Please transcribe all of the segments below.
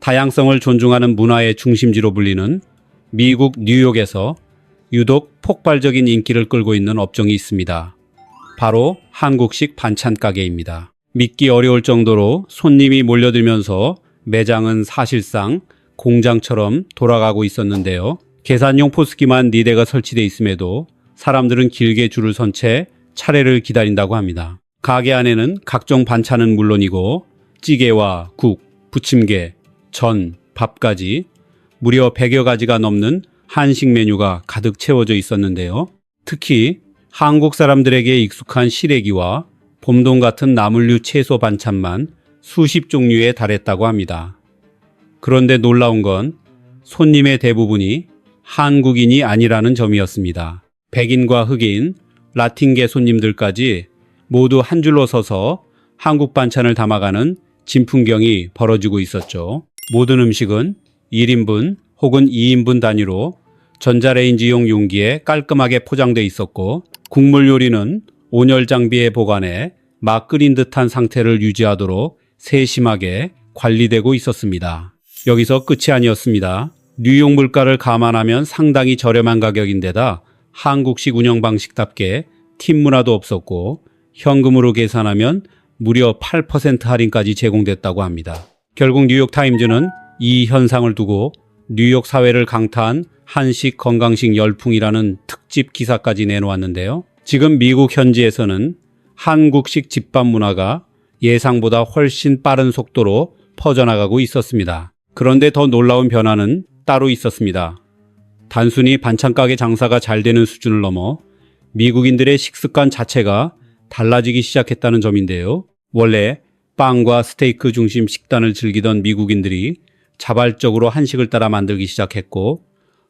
다양성을 존중하는 문화의 중심지로 불리는 미국 뉴욕에서 유독 폭발적인 인기를 끌고 있는 업종이 있습니다. 바로 한국식 반찬 가게입니다. 믿기 어려울 정도로 손님이 몰려들면서 매장은 사실상 공장처럼 돌아가고 있었는데요. 계산용 포스기만 4대가 설치되어 있음에도 사람들은 길게 줄을 선 채 차례를 기다린다고 합니다. 가게 안에는 각종 반찬은 물론이고 찌개와 국, 부침개, 전, 밥까지 무려 100여 가지가 넘는 한식 메뉴가 가득 채워져 있었는데요. 특히 한국 사람들에게 익숙한 시래기와 봄동 같은 나물류 채소 반찬만 수십 종류에 달했다고 합니다. 그런데 놀라운 건 손님의 대부분이 한국인이 아니라는 점이었습니다. 백인과 흑인, 라틴계 손님들까지 모두 한 줄로 서서 한국 반찬을 담아가는 진풍경이 벌어지고 있었죠. 모든 음식은 1인분 혹은 2인분 단위로 전자레인지용 용기에 깔끔하게 포장돼 있었고 국물 요리는 온열 장비에 보관해 막 끓인 듯한 상태를 유지하도록 세심하게 관리되고 있었습니다. 여기서 끝이 아니었습니다. 뉴욕 물가를 감안하면 상당히 저렴한 가격인데다 한국식 운영 방식답게 팁 문화도 없었고 현금으로 계산하면 무려 8% 할인까지 제공됐다고 합니다. 결국 뉴욕타임즈는 이 현상을 두고 뉴욕 사회를 강타한 한식 건강식 열풍이라는 특집 기사까지 내놓았는데요. 지금 미국 현지에서는 한국식 집밥 문화가 예상보다 훨씬 빠른 속도로 퍼져나가고 있었습니다. 그런데 더 놀라운 변화는 따로 있었습니다. 단순히 반찬가게 장사가 잘 되는 수준을 넘어 미국인들의 식습관 자체가 달라지기 시작했다는 점인데요. 원래 빵과 스테이크 중심 식단을 즐기던 미국인들이 자발적으로 한식을 따라 만들기 시작했고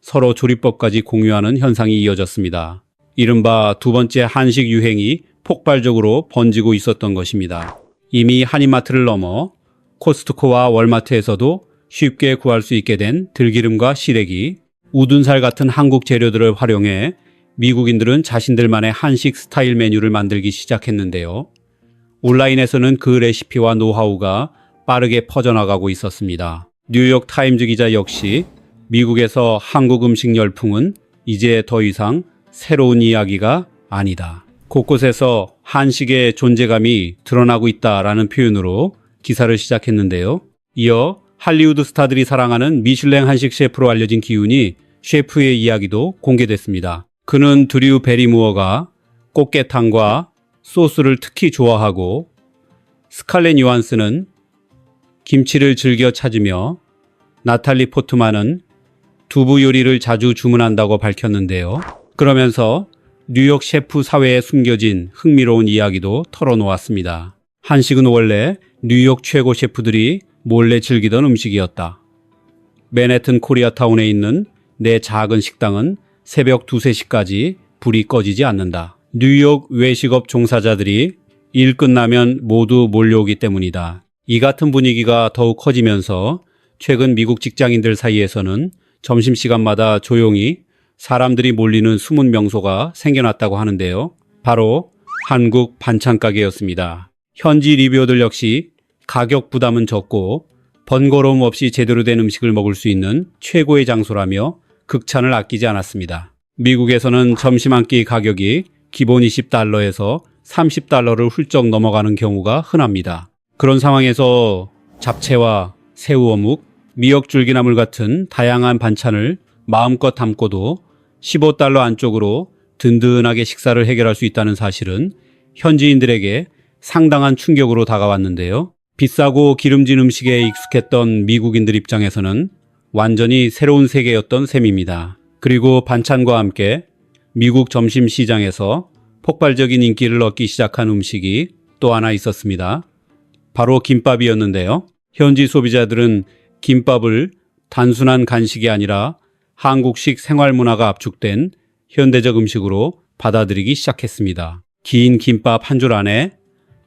서로 조리법까지 공유하는 현상이 이어졌습니다. 이른바 두 번째 한식 유행이 폭발적으로 번지고 있었던 것입니다. 이미 한인마트를 넘어 코스트코와 월마트에서도 쉽게 구할 수 있게 된 들기름과 시래기, 우둔살 같은 한국 재료들을 활용해 미국인들은 자신들만의 한식 스타일 메뉴를 만들기 시작했는데요. 온라인에서는 그 레시피와 노하우가 빠르게 퍼져나가고 있었습니다. 뉴욕 타임즈 기자 역시 미국에서 한국 음식 열풍은 이제 더 이상 새로운 이야기가 아니다. 곳곳에서 한식의 존재감이 드러나고 있다라는 표현으로 기사를 시작했는데요. 이어 할리우드 스타들이 사랑하는 미슐랭 한식 셰프로 알려진 기훈이 셰프의 이야기도 공개됐습니다. 그는 드류 베리무어가 꽃게탕과 소스를 특히 좋아하고 스칼렛 요한스는 김치를 즐겨 찾으며 나탈리 포트만은 두부 요리를 자주 주문한다고 밝혔는데요. 그러면서 뉴욕 셰프 사회에 숨겨진 흥미로운 이야기도 털어놓았습니다. 한식은 원래 뉴욕 최고 셰프들이 몰래 즐기던 음식이었다. 맨해튼 코리아타운에 있는 내 작은 식당은 새벽 2, 3시까지 불이 꺼지지 않는다. 뉴욕 외식업 종사자들이 일 끝나면 모두 몰려오기 때문이다. 이 같은 분위기가 더욱 커지면서 최근 미국 직장인들 사이에서는 점심시간마다 조용히 사람들이 몰리는 숨은 명소가 생겨났다고 하는데요. 바로 한국 반찬 가게였습니다. 현지 리뷰어들 역시 가격 부담은 적고 번거로움 없이 제대로 된 음식을 먹을 수 있는 최고의 장소라며 극찬을 아끼지 않았습니다. 미국에서는 점심 한 끼 가격이 기본 $20에서 $30를 훌쩍 넘어가는 경우가 흔합니다. 그런 상황에서 잡채와 새우 어묵, 미역 줄기나물 같은 다양한 반찬을 마음껏 담고도 $15 안쪽으로 든든하게 식사를 해결할 수 있다는 사실은 현지인들에게 상당한 충격으로 다가왔는데요. 비싸고 기름진 음식에 익숙했던 미국인들 입장에서는 완전히 새로운 세계였던 셈입니다. 그리고 반찬과 함께 미국 점심 시장에서 폭발적인 인기를 얻기 시작한 음식이 또 하나 있었습니다. 바로 김밥이었는데요. 현지 소비자들은 김밥을 단순한 간식이 아니라 한국식 생활 문화가 압축된 현대적 음식으로 받아들이기 시작했습니다. 긴 김밥 한 줄 안에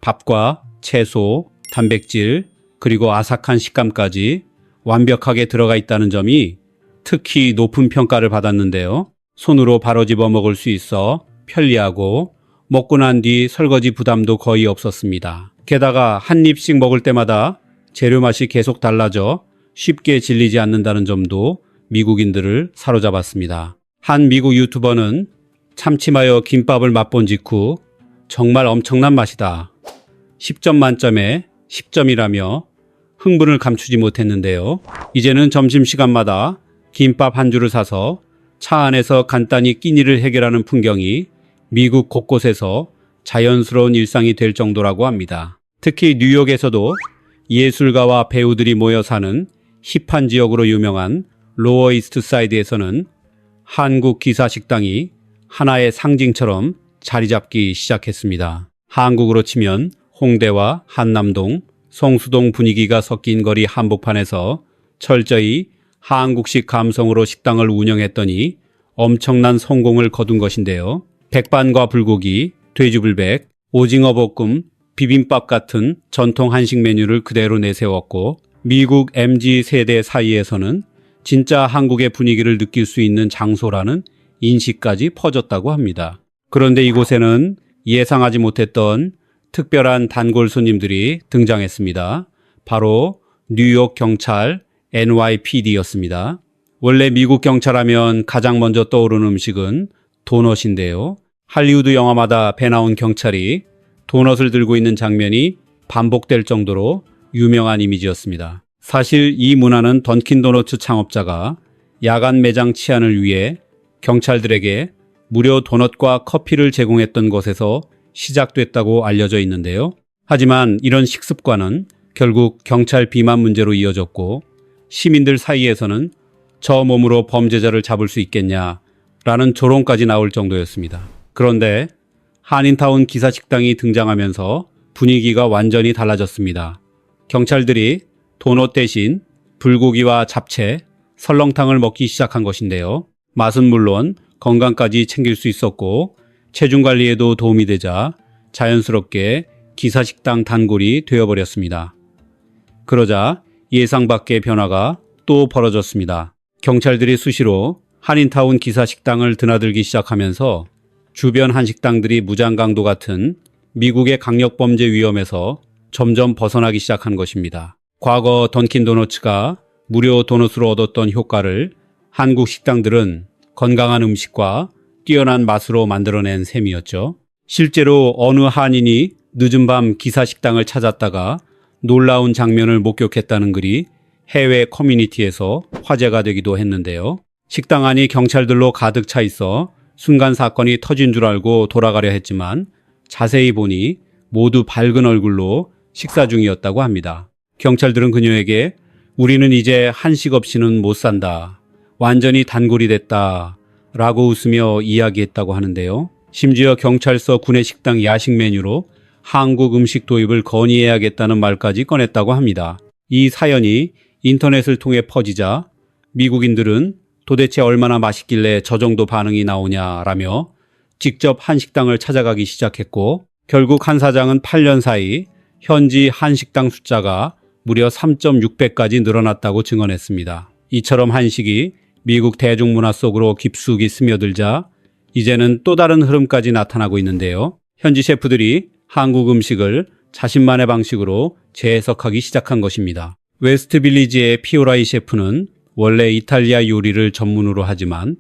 밥과 채소, 단백질, 그리고 아삭한 식감까지 완벽하게 들어가 있다는 점이 특히 높은 평가를 받았는데요. 손으로 바로 집어 먹을 수 있어 편리하고 먹고 난 뒤 설거지 부담도 거의 없었습니다. 게다가 한 입씩 먹을 때마다 재료 맛이 계속 달라져 쉽게 질리지 않는다는 점도 미국인들을 사로잡았습니다. 한 미국 유튜버는 참치마요 김밥을 맛본 직후 정말 엄청난 맛이다. 10점 만점에 10점이라며 흥분을 감추지 못했는데요. 이제는 점심시간마다 김밥 한 줄을 사서 차 안에서 간단히 끼니를 해결하는 풍경이 미국 곳곳에서 자연스러운 일상이 될 정도라고 합니다. 특히 뉴욕에서도 예술가와 배우들이 모여 사는 힙한 지역으로 유명한 로어 이스트 사이드에서는 한국 기사 식당이 하나의 상징처럼 자리 잡기 시작했습니다. 한국으로 치면 홍대와 한남동, 성수동 분위기가 섞인 거리 한복판에서 철저히 한국식 감성으로 식당을 운영했더니 엄청난 성공을 거둔 것인데요. 백반과 불고기, 돼지불백, 오징어 볶음, 비빔밥 같은 전통 한식 메뉴를 그대로 내세웠고 미국 MZ 세대 사이에서는 진짜 한국의 분위기를 느낄 수 있는 장소라는 인식까지 퍼졌다고 합니다. 그런데 이곳에는 예상하지 못했던 특별한 단골 손님들이 등장했습니다. 바로 뉴욕 경찰 NYPD였습니다. 원래 미국 경찰하면 가장 먼저 떠오르는 음식은 도넛인데요. 할리우드 영화마다 배 나온 경찰이 도넛을 들고 있는 장면이 반복될 정도로 유명한 이미지였습니다. 사실 이 문화는 던킨도너츠 창업자가 야간 매장 치안을 위해 경찰들에게 무료 도넛과 커피를 제공했던 것에서 시작됐다고 알려져 있는데요. 하지만 이런 식습관은 결국 경찰 비만 문제로 이어졌고 시민들 사이에서는 저 몸으로 범죄자를 잡을 수 있겠냐라는 조롱까지 나올 정도였습니다. 그런데 한인타운 기사식당이 등장하면서 분위기가 완전히 달라졌습니다. 경찰들이 도넛 대신 불고기와 잡채, 설렁탕을 먹기 시작한 것인데요. 맛은 물론 건강까지 챙길 수 있었고 체중 관리에도 도움이 되자 자연스럽게 기사식당 단골이 되어버렸습니다. 그러자 예상 밖의 변화가 또 벌어졌습니다. 경찰들이 수시로 한인타운 기사식당을 드나들기 시작하면서 주변 한식당들이 무장강도 같은 미국의 강력범죄 위험에서 점점 벗어나기 시작한 것입니다. 과거 던킨도너츠가 무료 도넛으로 얻었던 효과를 한국 식당들은 건강한 음식과 뛰어난 맛으로 만들어낸 셈이었죠. 실제로 어느 한인이 늦은 밤 기사식당을 찾았다가 놀라운 장면을 목격했다는 글이 해외 커뮤니티에서 화제가 되기도 했는데요. 식당 안이 경찰들로 가득 차 있어 순간 사건이 터진 줄 알고 돌아가려 했지만 자세히 보니 모두 밝은 얼굴로 식사 중이었다고 합니다. 경찰들은 그녀에게 우리는 이제 한식 없이는 못 산다. 완전히 단골이 됐다. 라고 웃으며 이야기했다고 하는데요. 심지어 경찰서 구내식당 야식 메뉴로 한국 음식 도입을 건의해야겠다는 말까지 꺼냈다고 합니다. 이 사연이 인터넷을 통해 퍼지자 미국인들은 도대체 얼마나 맛있길래 저 정도 반응이 나오냐라며 직접 한식당을 찾아가기 시작했고 결국 한 사장은 8년 사이 현지 한식당 숫자가 무려 3.6배까지 늘어났다고 증언했습니다. 이처럼 한식이 미국 대중문화 속으로 깊숙이 스며들자 이제는 또 다른 흐름까지 나타나고 있는데요. 현지 셰프들이 한국 음식을 자신만의 방식으로 재해석하기 시작한 것입니다. 웨스트 빌리지의 피오라이 셰프는 원래 이탈리아 요리를 전문으로 하지만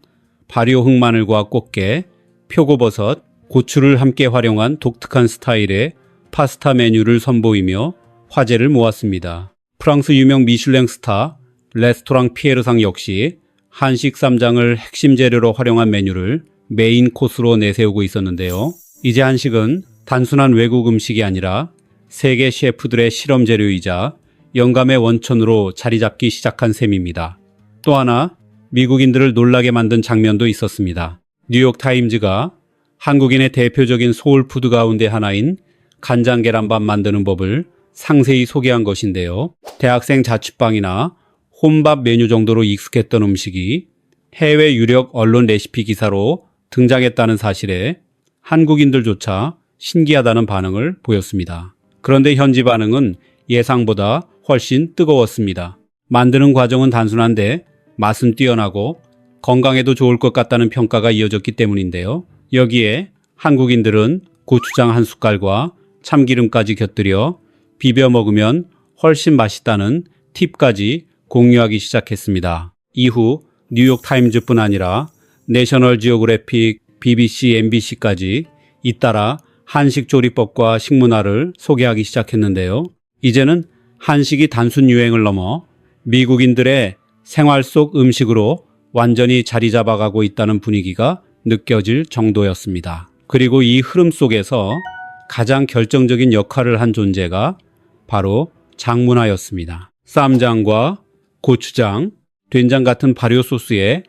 발효 흑마늘과 꽃게, 표고버섯, 고추를 함께 활용한 독특한 스타일의 파스타 메뉴를 선보이며 화제를 모았습니다. 프랑스 유명 미슐랭 스타 레스토랑 피에르상 역시 한식 쌈장을 핵심 재료로 활용한 메뉴를 메인 코스로 내세우고 있었는데요. 이제 한식은 단순한 외국 음식이 아니라 세계 셰프들의 실험 재료이자 영감의 원천으로 자리 잡기 시작한 셈입니다. 또 하나 미국인들을 놀라게 만든 장면도 있었습니다. 뉴욕타임즈가 한국인의 대표적인 소울푸드 가운데 하나인 간장 계란밥 만드는 법을 상세히 소개한 것인데요. 대학생 자취방이나 혼밥 메뉴 정도로 익숙했던 음식이 해외 유력 언론 레시피 기사로 등장했다는 사실에 한국인들조차 신기하다는 반응을 보였습니다. 그런데 현지 반응은 예상보다 훨씬 뜨거웠습니다. 만드는 과정은 단순한데 맛은 뛰어나고 건강에도 좋을 것 같다는 평가가 이어졌기 때문인데요. 여기에 한국인들은 고추장 한 숟갈과 참기름까지 곁들여 비벼 먹으면 훨씬 맛있다는 팁까지 공유하기 시작했습니다. 이후 뉴욕 타임즈뿐 아니라 내셔널 지오그래픽, BBC, MBC까지 잇따라 한식 조리법과 식문화를 소개하기 시작했는데요. 이제는 한식이 단순 유행을 넘어 미국인들의 생활 속 음식으로 완전히 자리 잡아가고 있다는 분위기가 느껴질 정도였습니다. 그리고 이 흐름 속에서 가장 결정적인 역할을 한 존재가 바로 장문화였습니다. 쌈장과 고추장, 된장 같은 발효 소스에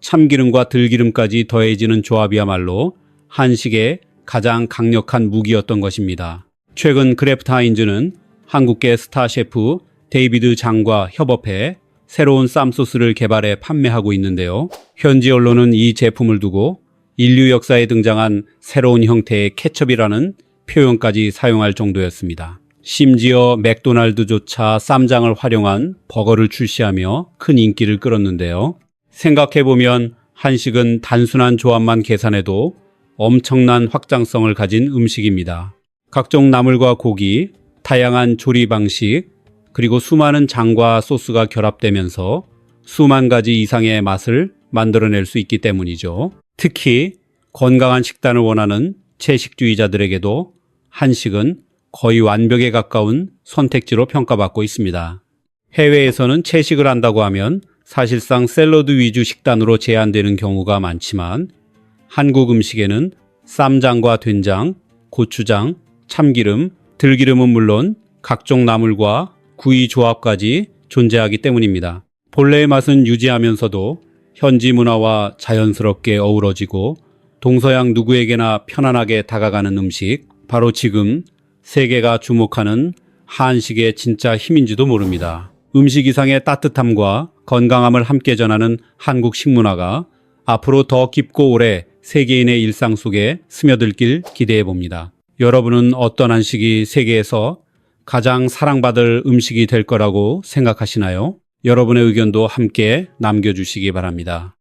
참기름과 들기름까지 더해지는 조합이야말로 한식의 가장 강력한 무기였던 것입니다. 최근 크래프트 하인즈는 한국계 스타 셰프 데이비드 장과 협업해 새로운 쌈소스를 개발해 판매하고 있는데요. 현지 언론은 이 제품을 두고 인류 역사에 등장한 새로운 형태의 케첩이라는 표현까지 사용할 정도였습니다. 심지어 맥도날드조차 쌈장을 활용한 버거를 출시하며 큰 인기를 끌었는데요. 생각해보면 한식은 단순한 조합만 계산해도 엄청난 확장성을 가진 음식입니다. 각종 나물과 고기, 다양한 조리 방식, 그리고 수많은 장과 소스가 결합되면서 수만 가지 이상의 맛을 만들어낼 수 있기 때문이죠. 특히 건강한 식단을 원하는 채식주의자들에게도 한식은 거의 완벽에 가까운 선택지로 평가받고 있습니다. 해외에서는 채식을 한다고 하면 사실상 샐러드 위주 식단으로 제한되는 경우가 많지만 한국 음식에는 쌈장과 된장, 고추장, 참기름, 들기름은 물론 각종 나물과 구이 조합까지 존재하기 때문입니다. 본래의 맛은 유지하면서도 현지 문화와 자연스럽게 어우러지고 동서양 누구에게나 편안하게 다가가는 음식, 바로 지금 세계가 주목하는 한식의 진짜 힘인지도 모릅니다. 음식 이상의 따뜻함과 건강함을 함께 전하는 한국 식문화가 앞으로 더 깊고 오래 세계인의 일상 속에 스며들길 기대해 봅니다. 여러분은 어떤 한식이 세계에서 가장 사랑받을 음식이 될 거라고 생각하시나요? 여러분의 의견도 함께 남겨주시기 바랍니다.